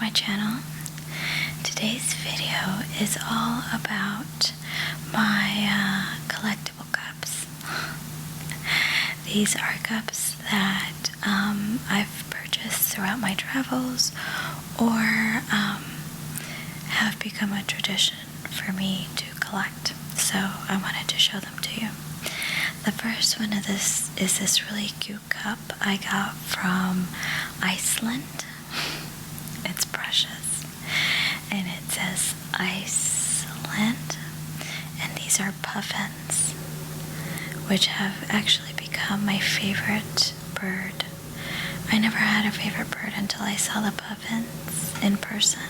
my channel. Today's video is all about my collectible cups. These are cups that I've purchased throughout my travels or have become a tradition for me to collect. So I wanted to show them to you. The first one of this is this really cute cup I got from Iceland. It's precious. And it says Iceland. And these are puffins, which have actually become my favorite bird. I never had a favorite bird until I saw the puffins in person.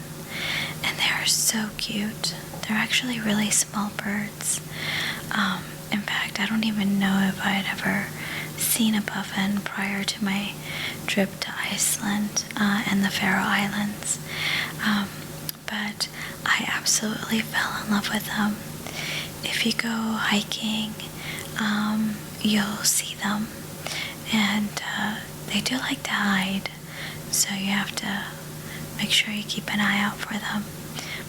And they are so cute. They're actually really small birds. In fact, I don't even know if I had ever seen a puffin prior to my trip to Iceland and the Faroe Islands. But I absolutely fell in love with them. If you go hiking, you'll see them. And they do like to hide, so you have to make sure you keep an eye out for them.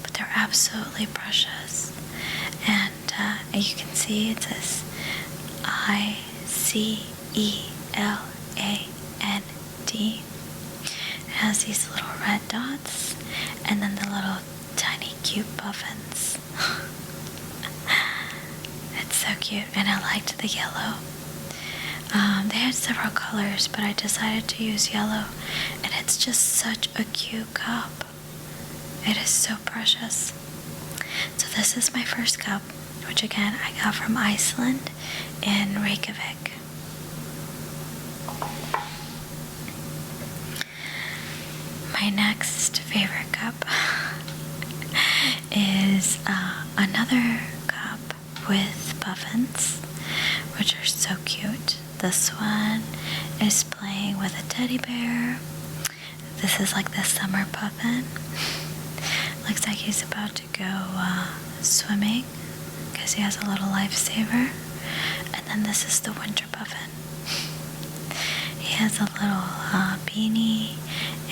But they're absolutely precious. And you can see it says I-C-E-L-A-N-D. It has these little red dots and then the little tiny cute puffins. It's so cute, and I liked the yellow. They had several colors, but I decided to use yellow, and it's just such a cute cup. It is so precious. So this is my first cup, which again I got from Iceland in Reykjavik. My next favorite cup is another cup with puffins, which are so cute. This one is playing with a teddy bear. This is like the summer puffin. Looks like he's about to go swimming because he has a little lifesaver. And then this is the winter puffin. He has a little beanie,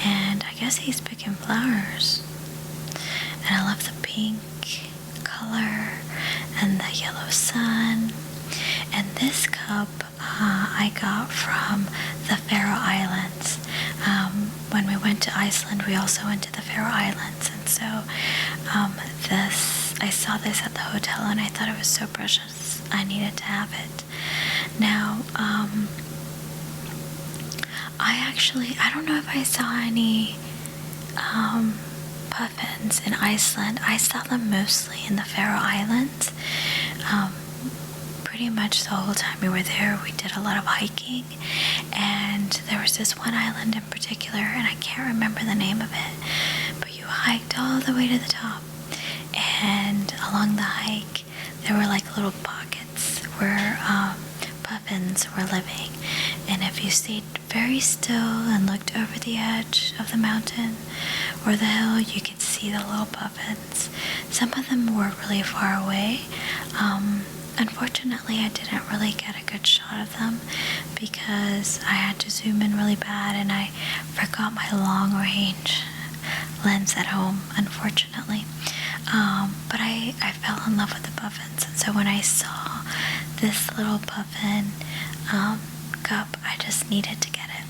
and I guess he's picking flowers. And I love the pink color and the yellow sun. And this cup I got from the Faroe Islands. When we went to Iceland, we also went to the Faroe Islands, and so I saw this at the hotel, and I thought it was so precious. I needed to have it. Now, I don't know if I saw any puffins in Iceland. I saw them mostly in the Faroe Islands. Pretty much the whole time we were there, we did a lot of hiking, and there was this one island in particular, and I can't remember the name of it, but you hiked all the way to the top, and along the hike there were like little pockets where puffins were living, and if you stayed very still and looked over the edge of the mountain or the hill, you could see the little puffins. Some of them were really far away. Unfortunately, I didn't really get a good shot of them because I had to zoom in really bad, and I forgot my long range lens at home, unfortunately. But I fell in love with the puffins, and so when I saw this little puffin cup, I just needed to get it,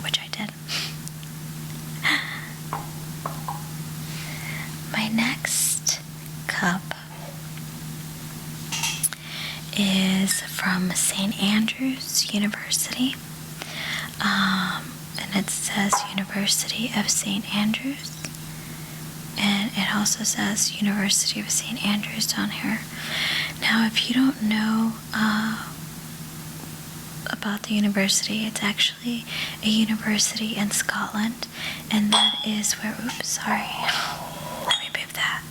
which I did. My next cup is from St. Andrews University, and it says University of St. Andrews, and it also says University of St. Andrews down here. Now, if you don't know about the university, it's actually a university in Scotland, and that is where, let me move that.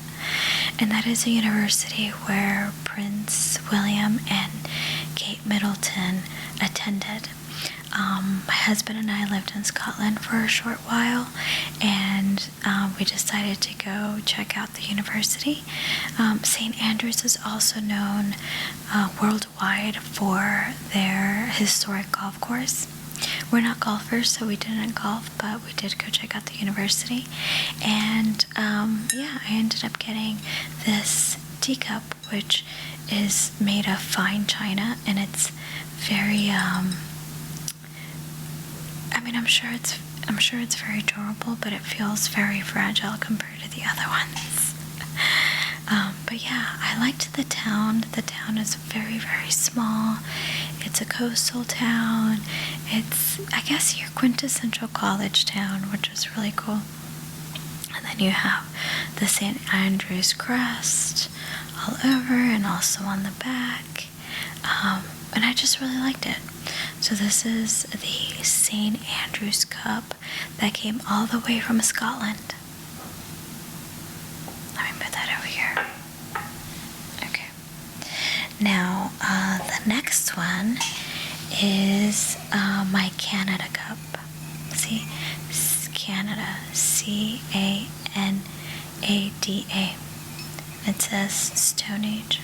And that is a university where Prince William and Kate Middleton attended. My husband and I lived in Scotland for a short while, and we decided to go check out the university. St. Andrews is also known worldwide for their historic golf course, we're not golfers, so we didn't golf, but we did go check out the university. And yeah, I ended up getting this teacup, which is made of fine china, and it's very I mean, I'm sure it's very durable, but it feels very fragile compared to the other ones. But yeah, I liked the town. The town is very, very small. It's a coastal town. It's, I guess, your quintessential college town, which is really cool. And then you have the St. Andrew's crest all over and also on the back. And I just really liked it. So this is the St. Andrew's cup that came all the way from Scotland. Let me put that over here. Okay. Now, the next one is my Canada cup. See? Canada. Canada. It says Stone Age.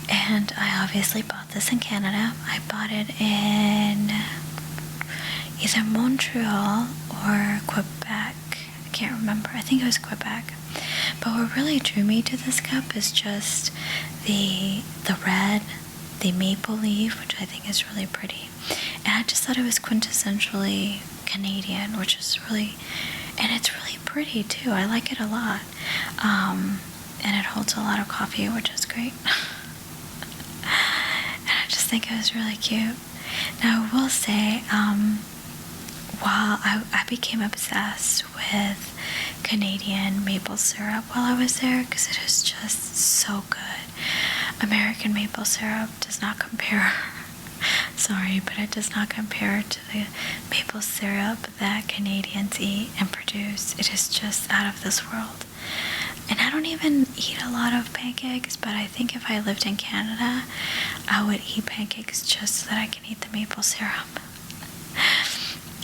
And I obviously bought this in Canada. I bought it in either Montreal or Quebec. I can't remember. I think it was Quebec. But what really drew me to this cup is just the red, the maple leaf, which I think is really pretty. And I just thought it was quintessentially Canadian, which is really, and it's really pretty too. I like it a lot. And it holds a lot of coffee, which is great. And I just think it was really cute. Now, I will say, while I became obsessed with Canadian maple syrup while I was there, because it is just so good. American maple syrup does not compare. Sorry, but it does not compare to the maple syrup that Canadians eat and produce. It is just out of this world. And I don't even eat a lot of pancakes, but I think if I lived in Canada, I would eat pancakes just so that I can eat the maple syrup.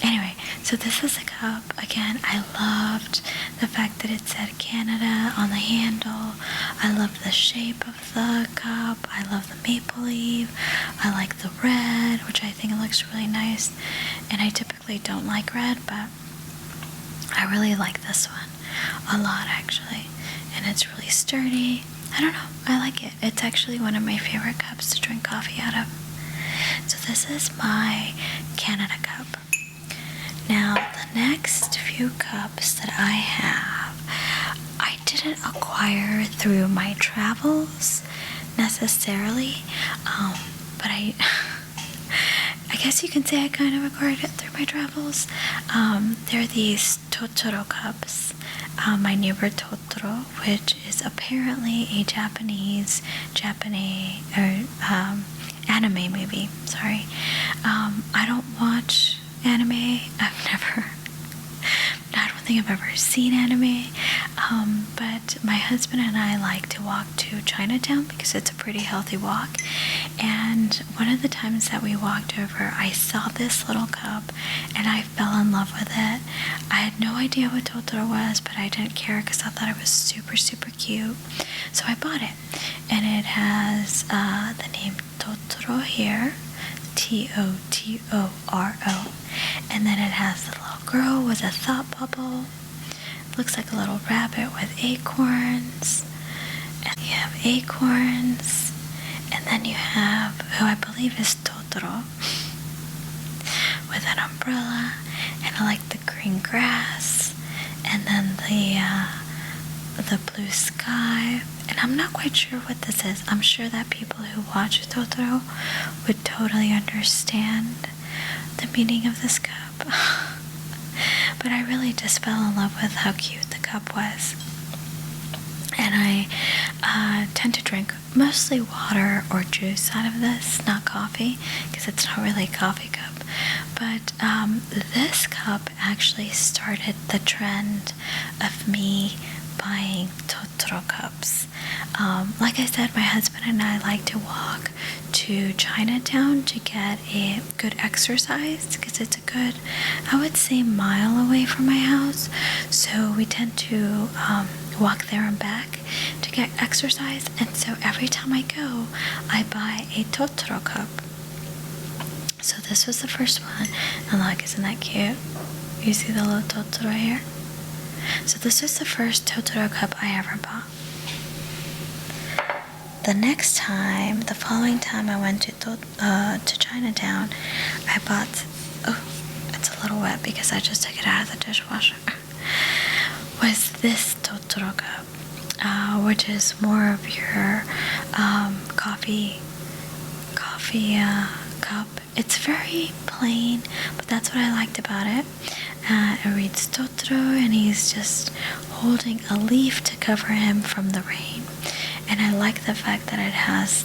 Anyway, so this is a cup. Again, I loved the fact that it said Canada on the handle. I love the shape of the cup. I love the maple leaf. I like the red, which I think looks really nice. And I typically don't like red, but I really like this one a lot, actually. And it's really sturdy. I don't know. I like it. It's actually one of my favorite cups to drink coffee out of. So this is my Canada cup. Now, the next few cups that I have, I didn't acquire through my travels necessarily, but I guess you can say I kind of acquired it through my travels. They're these Totoro cups. My neighbor Totoro, which is apparently a Japanese or anime movie. Sorry, I don't watch anime. I don't think I've ever seen anime. But my husband and I like to walk to Chinatown because it's a pretty healthy walk. And one of the times that we walked over, I saw this little cup and I fell in love with it. I had no idea what Totoro was, but I didn't care because I thought it was super, super cute. So I bought it. And it has the name Totoro here, Totoro. And then it has the little girl with a thought bubble. Looks like a little rabbit with acorns. And you have acorns. And then you have, who I believe is Totoro, with an umbrella. And I like the green grass. And then the blue sky. And I'm not quite sure what this is. I'm sure that people who watch Totoro would totally understand the meaning of this cup. But I really just fell in love with how cute the cup was. And I tend to drink mostly water or juice out of this, not coffee, because it's not really a coffee cup. But this cup actually started the trend of me buying Totoro cups. Like I said, my husband and I like to walk to Chinatown to get a good exercise because it's a good, I would say, mile away from my house. So we tend to walk there and back to get exercise. And so every time I go, I buy a Totoro cup. So this was the first one. And look, isn't that cute? You see the little Totoro here? So this was the first Totoro cup I ever bought. The next time, the following time I went to Chinatown, I bought, oh, it's a little wet because I just took it out of the dishwasher, was this Totoro cup, which is more of your coffee cup. It's very plain, but that's what I liked about it. It reads Totoro, and he's just holding a leaf to cover him from the rain. And I like the fact that it has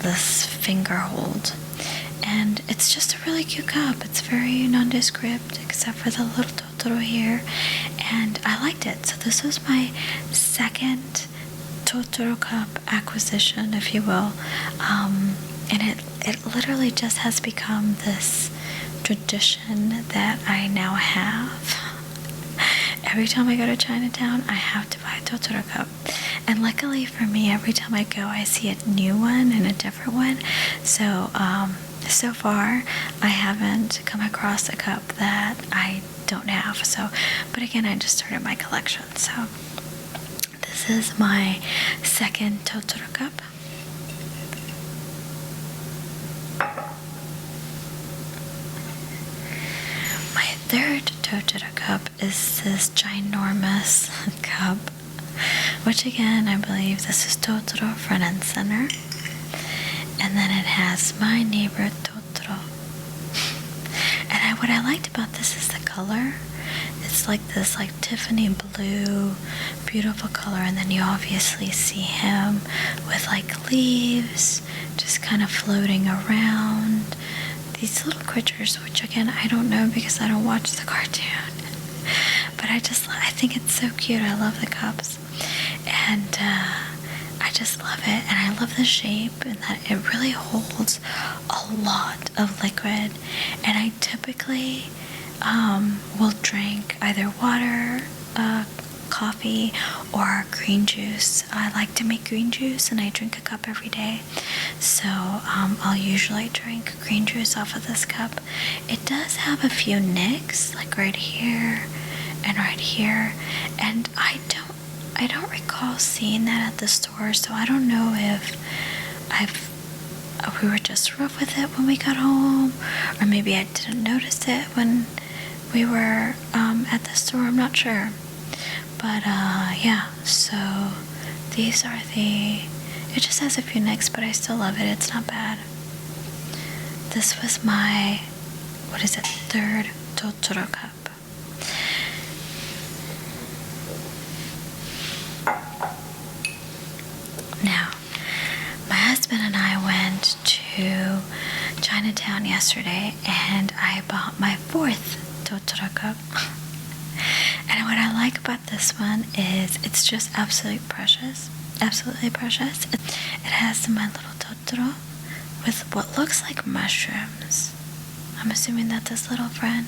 this finger hold. And it's just a really cute cup. It's very nondescript, except for the little Totoro here. And I liked it. So this was my second Totoro cup acquisition, if you will. And it literally just has become this tradition that I now have. Every time I go to Chinatown, I have to buy a Totoro cup. And luckily for me, every time I go, I see a new one and a different one. So, so far, I haven't come across a cup that I don't have. So, but again, I just started my collection. So, this is my second Totoro cup. My third Totoro cup is this ginormous cup, which again, I believe this is Totoro front and center. And then it has my neighbor Totoro. And what I liked about this is the color. It's like this like Tiffany blue, beautiful color, and then you obviously see him with like leaves just kind of floating around. These little creatures, which again, I don't know because I don't watch the cartoon. But I think it's so cute. I love the cups. And I just love it. And I love the shape and that it really holds a lot of liquid. And I typically will drink either water, coffee, or green juice. I like to make green juice and I drink a cup every day. So I'll usually drink green juice off of this cup. It does have a few nicks, like right here and right here. And I don't recall seeing that at the store, so I don't know if we were just rough with it when we got home, or maybe I didn't notice it when we were at the store. I'm not sure. But yeah, so these are it just has a few nicks, but I still love it. It's not bad. This was my, third Totoro cup. Now, my husband and I went to Chinatown yesterday, and I bought my fourth Totoro cup. And what I like about this one is it's just absolutely precious. It has my little Totoro with what looks like mushrooms. I'm assuming that's his little friend.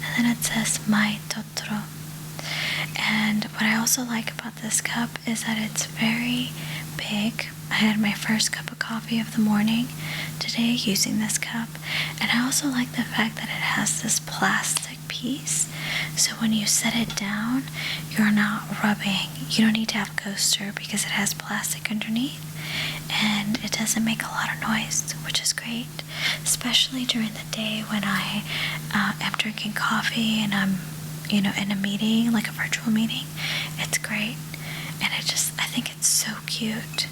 And then it says my Totoro. And what I also like about this cup is that it's very big. I had my first cup of coffee of the morning today using this cup. And I also like the fact that it has this plastic piece. So when you set it down, you're not rubbing. You don't need to have a coaster because it has plastic underneath. And it doesn't make a lot of noise, which is great. Especially during the day when I am drinking coffee and I'm in a meeting, like a virtual meeting. It's great. And I think it's so cute.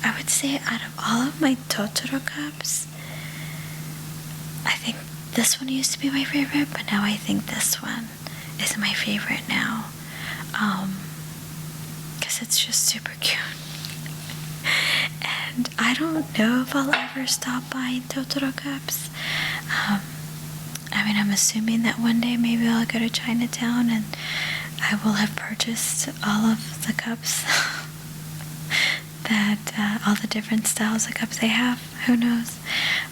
I would say out of all of my Totoro cups, I think this one used to be my favorite, but now I think this one is my favorite now. Because it's just super cute. And I don't know if I'll ever stop buying Totoro cups. I'm assuming that one day maybe I'll go to Chinatown and I will have purchased all of the cups that all the different styles of cups they have. Who knows?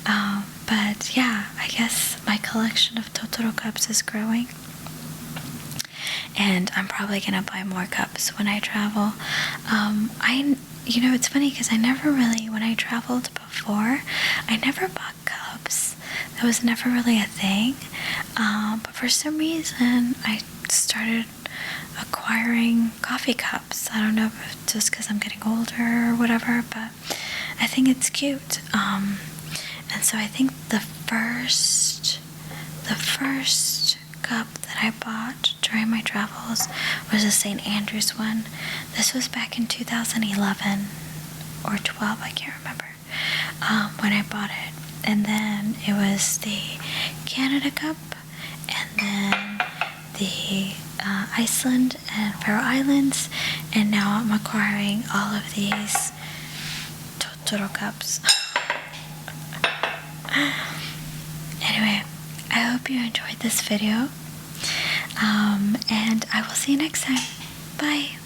But yeah, I guess my collection of Totoro cups is growing. And I'm probably gonna buy more cups when I travel. you know, it's funny because I never really, when I traveled before, I never bought cups. That was never really a thing. But for some reason, I started acquiring coffee cups. I don't know if it's just because I'm getting older or whatever, but I think it's cute. And so I think the first cup that I bought during my travels was a St. Andrew's one. This was back in 2011 or 12, I can't remember, when I bought it. And then it was the Canada cup, and then the Iceland and Faroe Islands, and now I'm acquiring all of these Totoro cups. Anyway, I hope you enjoyed this video, and I will see you next time. Bye!